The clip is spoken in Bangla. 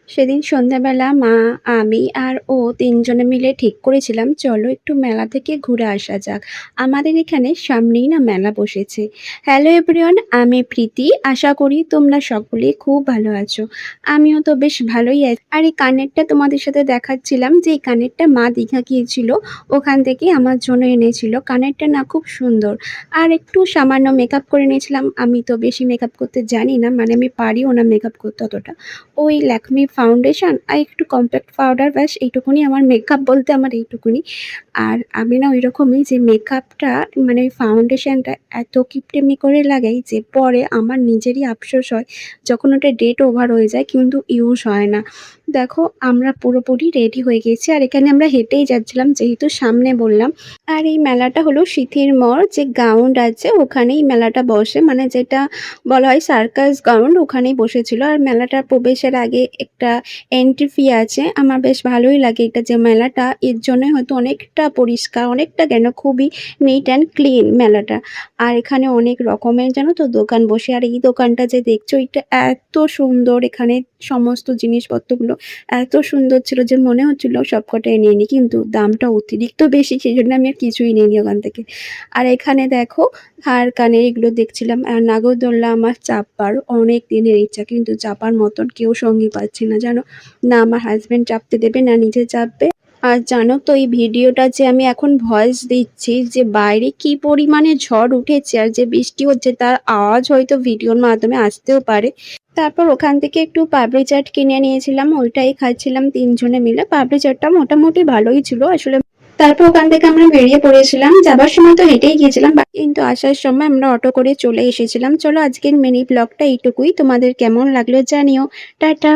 সেদিন সন্ধ্যাবেলা মা, আমি আর ও ৩ জনে মিলে ঠিক করেছিলাম চলো একটু মেলা থেকে ঘুরে আসা যাক। আমাদের এখানে সামনেই না মেলা বসেছে। হ্যালো এভরিওয়ান, আমি প্রীতি। আশা করি তোমরা সকলেই খুব ভালো আছো। আমিও তো বেশ ভালোই আছি। আর এই কানেরটা তোমাদের সাথে দেখাচ্ছিলাম যে এই কানেরটা মা দীঘা গিয়েছিল, ওখান থেকেই আমার জন্য এনেছিল। কানেরটা না খুব সুন্দর। আর একটু সামান্য মেকআপ করে নিয়েছিলাম। আমি তো বেশি মেকআপ করতে জানি না, মানে আমি পারিও না মেকআপ করতে অতটা। ওই ল্যাকমি ফাউন্ডেশন আর একটু কম্প্যাক্ট পাউডার, ব্যাস এইটুকুনি আমার মেকআপ বলতে আমার এইটুকুনি। আর আমি না ওইরকমই যে মেকআপটা মানে ওই ফাউন্ডেশনটা এত কিপটেমি করে লাগাই যে পরে আমার নিজেরই আফসোস হয় যখন ওটা ডেট ওভার হয়ে যায় কিন্তু ইউজ হয় না। দেখো আমরা পুরোপুরি রেডি হয়ে গেছি আর এখানে আমরা হেঁটেই যাচ্ছিলাম যেহেতু সামনে বললাম। আর এই মেলাটা হলো সিথির মোড় যে গ্রাউন্ড আছে ওখানেই মেলাটা বসে, মানে যেটা বলা হয় সার্কাস গ্রাউন্ড, ওখানেই বসেছিল। আর মেলাটার প্রবেশের আগে একটা এন্ট্রি ফি আছে। আমার বেশ ভালোই লাগে এটা যে মেলাটা এর জন্যই হয়তো অনেকটা পরিষ্কার, অনেকটা কেন খুবই নিট অ্যান্ড ক্লিন মেলাটা। আর এখানে অনেক রকমের জানো তো দোকান বসে। আর এই দোকানটা যে দেখছো এটা এত সুন্দর, এখানে সমস্ত জিনিসপত্রগুলো এত সুন্দর ছিল যে মনে হচ্ছিল সবকটাই নিয়ে নিই, কিন্তু দামটা অতিরিক্ত বেশি, সেই জন্য আমি আর কিছুই নিইনি ওখান থেকে। আর এখানে দেখো হার কানের এগুলো দেখছিলাম। আর নাগরদোলনা আমার চাপবার অনেক দিনের ইচ্ছা, কিন্তু চাপার মতন কেউ সঙ্গী পাচ্ছি না জানো। না আমার হাজবেন্ড চাপতে দেবে না নিজে চাপবে। আর জানো তো এই ভিডিওটা যে আমি এখন ভয়েস দিচ্ছি যে বাইরে কি পরিমাণে ঝড় উঠেছে আর যে বৃষ্টি হচ্ছে তার আওয়াজ হয়তো ভিডিওর মাধ্যমে আসতেও পারে। তারপর ওখান থেকে একটু পাপড়ি চাট কিনে নিয়েছিলাম, ওইটাই খাচ্ছিলাম ৩ জনে মিলে। পাপড়ি চাটটা মোটামুটি ভালোই ছিল আসলে। তারপর ওখান থেকে আমরা বেরিয়ে পড়েছিলাম। যাবার সময় তো হেঁটেই গিয়েছিলাম কিন্তু আসার সময় আমরা অটো করে চলে এসেছিলাম। চলো আজকের মিনি ব্লগটা এইটুকুই। তোমাদের কেমন লাগলো জানিও। টাটা।